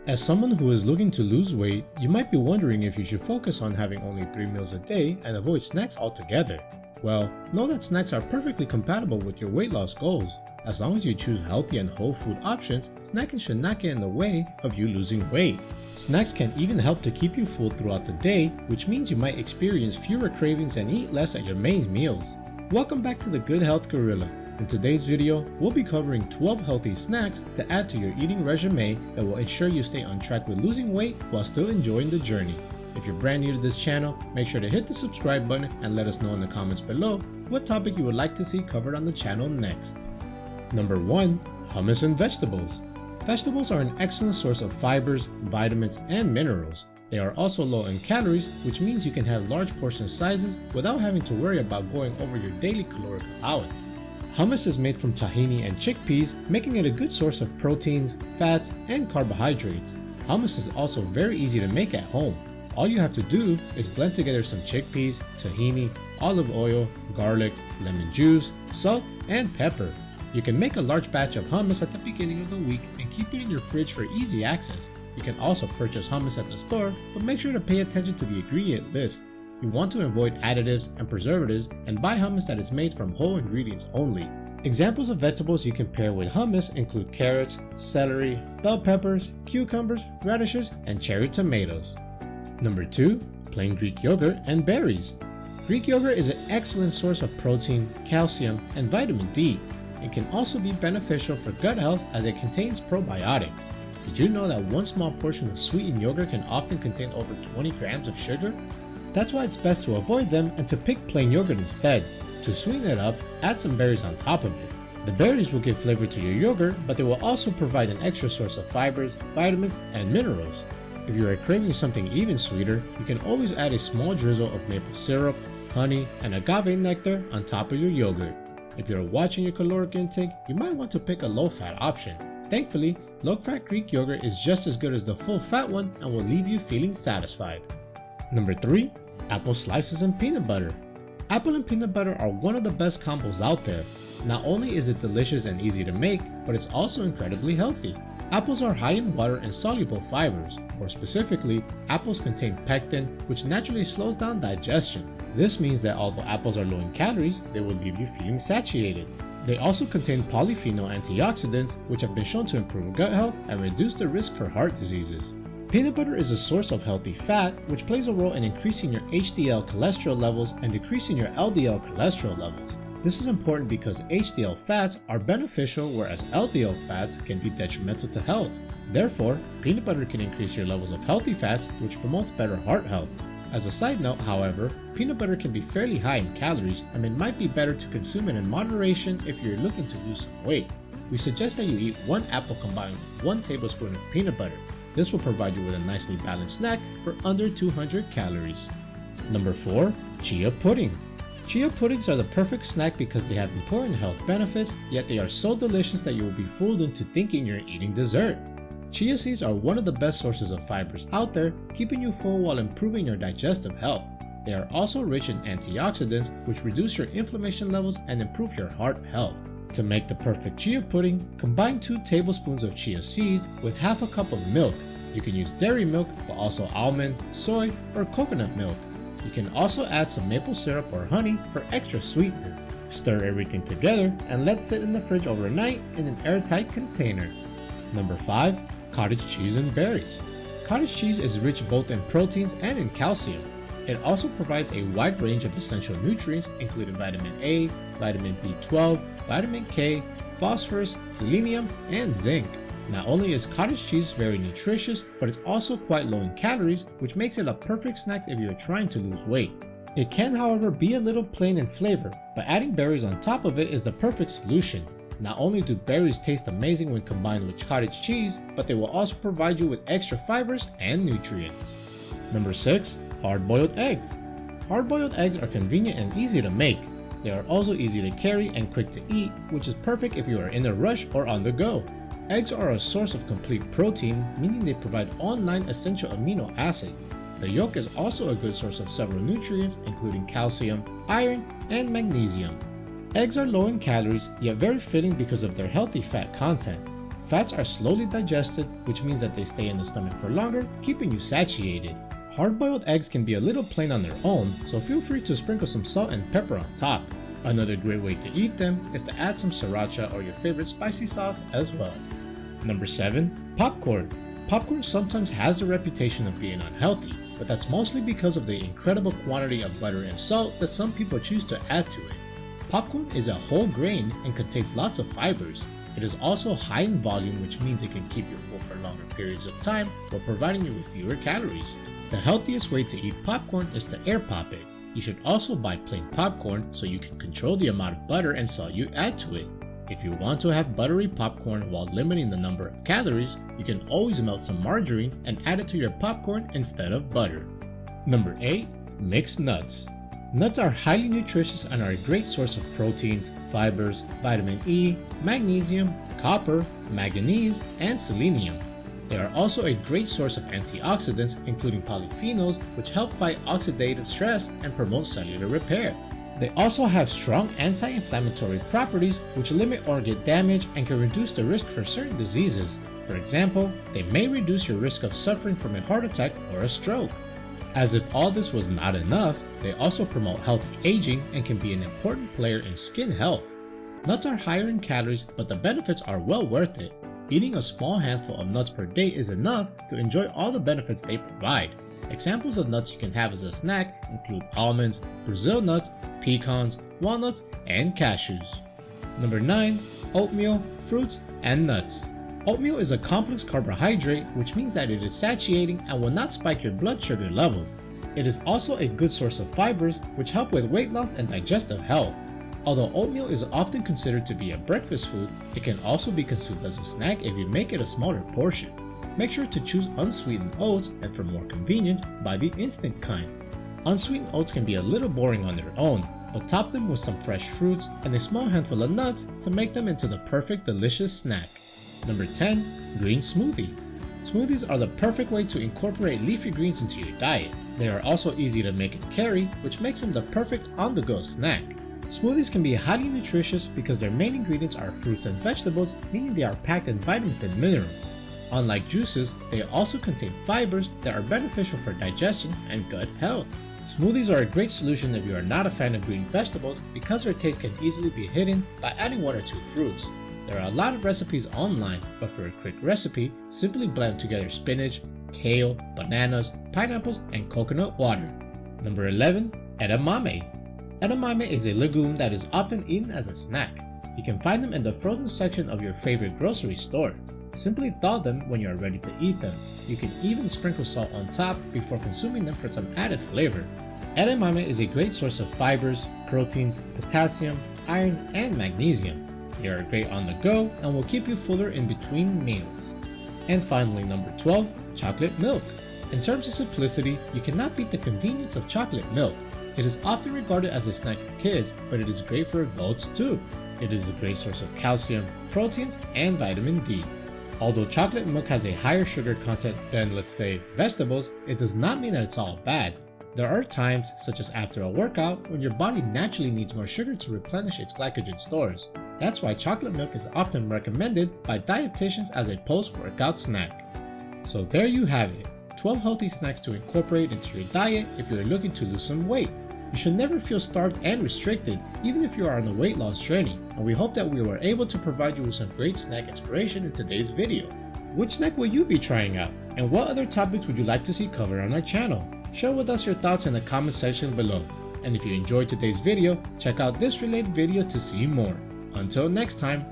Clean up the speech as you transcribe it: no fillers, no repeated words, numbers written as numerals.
As someone who is looking to lose weight, you might be wondering if you should focus on having only 3 meals a day and avoid snacks altogether. Well, know that snacks are perfectly compatible with your weight loss goals. As long as you choose healthy and whole food options, snacking should not get in the way of you losing weight. Snacks can even help to keep you full throughout the day, which means you might experience fewer cravings and eat less at your main meals. Welcome back to the Good Health Gorilla. In today's video, we'll be covering 12 healthy snacks to add to your eating regimen that will ensure you stay on track with losing weight while still enjoying the journey. If you're brand new to this channel, make sure to hit the subscribe button and let us know in the comments below what topic you would like to see covered on the channel next. Number 1. Hummus and vegetables. Vegetables are an excellent source of fibers, vitamins, and minerals. They are also low in calories, which means you can have large portion sizes without having to worry about going over your daily caloric allowance. Hummus is made from tahini and chickpeas, making it a good source of proteins, fats, and carbohydrates. Hummus is also very easy to make at home. All you have to do is blend together some chickpeas, tahini, olive oil, garlic, lemon juice, salt, and pepper. You can make a large batch of hummus at the beginning of the week and keep it in your fridge for easy access. You can also purchase hummus at the store, but make sure to pay attention to the ingredient list. You want to avoid additives and preservatives and buy hummus that is made from whole ingredients only. Examples of vegetables you can pair with hummus include carrots, celery, bell peppers, cucumbers, radishes, and cherry tomatoes. Number 2. Plain Greek yogurt and berries. Greek yogurt is an excellent source of protein, calcium, and vitamin D. It can also be beneficial for gut health as it contains probiotics. Did you know that one small portion of sweetened yogurt can often contain over 20 grams of sugar? That's why it's best to avoid them and to pick plain yogurt instead. To sweeten it up, add some berries on top of it. The berries will give flavor to your yogurt, but they will also provide an extra source of fibers, vitamins, and minerals. If you are craving something even sweeter, you can always add a small drizzle of maple syrup, honey, and agave nectar on top of your yogurt. If you're watching your caloric intake, you might want to pick a low-fat option. Thankfully, low-fat Greek yogurt is just as good as the full-fat one and will leave you feeling satisfied. Number 3. Apple slices and peanut butter. Apple and peanut butter are one of the best combos out there. Not only is it delicious and easy to make, but it's also incredibly healthy. Apples are high in water and soluble fibers. More specifically, apples contain pectin, which naturally slows down digestion. This means that although apples are low in calories, they will leave you feeling satiated. They also contain polyphenol antioxidants, which have been shown to improve gut health and reduce the risk for heart diseases. Peanut butter is a source of healthy fat, which plays a role in increasing your HDL cholesterol levels and decreasing your LDL cholesterol levels. This is important because HDL fats are beneficial, whereas LDL fats can be detrimental to health. Therefore, peanut butter can increase your levels of healthy fats, which promotes better heart health. As a side note, however, peanut butter can be fairly high in calories, and it might be better to consume it in moderation if you're looking to lose some weight. We suggest that you eat 1 apple combined with 1 tablespoon of peanut butter. This will provide you with a nicely balanced snack for under 200 calories. Number 4. Chia pudding. Chia puddings are the perfect snack because they have important health benefits, yet they are so delicious that you will be fooled into thinking you're eating dessert. Chia seeds are one of the best sources of fibers out there, keeping you full while improving your digestive health. They are also rich in antioxidants, which reduce your inflammation levels and improve your heart health. To make the perfect chia pudding, combine 2 tablespoons of chia seeds with half a cup of milk. You can use dairy milk, but also almond, soy, or coconut milk. You can also add some maple syrup or honey for extra sweetness. Stir everything together and let sit in the fridge overnight in an airtight container. Number 5. Cottage cheese and berries. Cottage cheese is rich both in proteins and in calcium. It also provides a wide range of essential nutrients including vitamin A, vitamin B12, vitamin K, phosphorus, selenium, and zinc. Not only is cottage cheese very nutritious, but it's also quite low in calories, which makes it a perfect snack if you're trying to lose weight. It can, however, be a little plain in flavor, but adding berries on top of it is the perfect solution. Not only do berries taste amazing when combined with cottage cheese, but they will also provide you with extra fibers and nutrients. Number 6. Hard-boiled eggs. Hard-boiled eggs are convenient and easy to make. They are also easy to carry and quick to eat, which is perfect if you are in a rush or on the go. Eggs are a source of complete protein, meaning they provide all 9 essential amino acids. The yolk is also a good source of several nutrients, including calcium, iron, and magnesium. Eggs are low in calories, yet very filling because of their healthy fat content. Fats are slowly digested, which means that they stay in the stomach for longer, keeping you satiated. Hard-boiled eggs can be a little plain on their own, so feel free to sprinkle some salt and pepper on top. Another great way to eat them is to add some sriracha or your favorite spicy sauce as well. Number 7. Popcorn. Popcorn sometimes has the reputation of being unhealthy, but that's mostly because of the incredible quantity of butter and salt that some people choose to add to it. Popcorn is a whole grain and contains lots of fibers. It is also high in volume, which means it can keep you full for longer periods of time while providing you with fewer calories. The healthiest way to eat popcorn is to air pop it. You should also buy plain popcorn so you can control the amount of butter and salt you add to it. If you want to have buttery popcorn while limiting the number of calories, you can always melt some margarine and add it to your popcorn instead of butter. Number 8. Mixed nuts. Nuts are highly nutritious and are a great source of proteins, fibers, vitamin E, magnesium, copper, manganese, and selenium. They are also a great source of antioxidants, including polyphenols, which help fight oxidative stress and promote cellular repair. They also have strong anti-inflammatory properties, which limit organ damage and can reduce the risk for certain diseases. For example, they may reduce your risk of suffering from a heart attack or a stroke. As if all this was not enough, they also promote healthy aging and can be an important player in skin health. Nuts are higher in calories, but the benefits are well worth it. Eating a small handful of nuts per day is enough to enjoy all the benefits they provide. Examples of nuts you can have as a snack include almonds, Brazil nuts, pecans, walnuts, and cashews. Number 9. Oatmeal, fruits, and nuts. Oatmeal is a complex carbohydrate, which means that it is satiating and will not spike your blood sugar levels. It is also a good source of fibers, which help with weight loss and digestive health. Although oatmeal is often considered to be a breakfast food, it can also be consumed as a snack if you make it a smaller portion. Make sure to choose unsweetened oats, and for more convenience, buy the instant kind. Unsweetened oats can be a little boring on their own, but top them with some fresh fruits and a small handful of nuts to make them into the perfect delicious snack. Number 10. Green smoothie. Smoothies are the perfect way to incorporate leafy greens into your diet. They are also easy to make and carry, which makes them the perfect on-the-go snack. Smoothies can be highly nutritious because their main ingredients are fruits and vegetables, meaning they are packed in vitamins and minerals. Unlike juices, they also contain fibers that are beneficial for digestion and gut health. Smoothies are a great solution if you are not a fan of green vegetables because their taste can easily be hidden by adding 1 or 2 fruits. There are a lot of recipes online, but for a quick recipe, simply blend together spinach, kale, bananas, pineapples, and coconut water. Number 11. Edamame. Edamame is a legume that is often eaten as a snack. You can find them in the frozen section of your favorite grocery store. Simply thaw them when you are ready to eat them. You can even sprinkle salt on top before consuming them for some added flavor. Edamame is a great source of fibers, proteins, potassium, iron, and magnesium. They are great on the go and will keep you fuller in between meals. And finally, number 12, chocolate milk. In terms of simplicity, you cannot beat the convenience of chocolate milk. It is often regarded as a snack for kids, but it is great for adults too. It is a great source of calcium, proteins, and vitamin D. Although chocolate milk has a higher sugar content than, let's say, vegetables, it does not mean that it's all bad. There are times, such as after a workout, when your body naturally needs more sugar to replenish its glycogen stores. That's why chocolate milk is often recommended by dietitians as a post-workout snack. So there you have it, 12 healthy snacks to incorporate into your diet if you are looking to lose some weight. You should never feel starved and restricted, even if you are on a weight loss journey, and we hope that we were able to provide you with some great snack inspiration in today's video. Which snack will you be trying out, and what other topics would you like to see covered on our channel? Share with us your thoughts in the comment section below. And if you enjoyed today's video, check out this related video to see more. Until next time,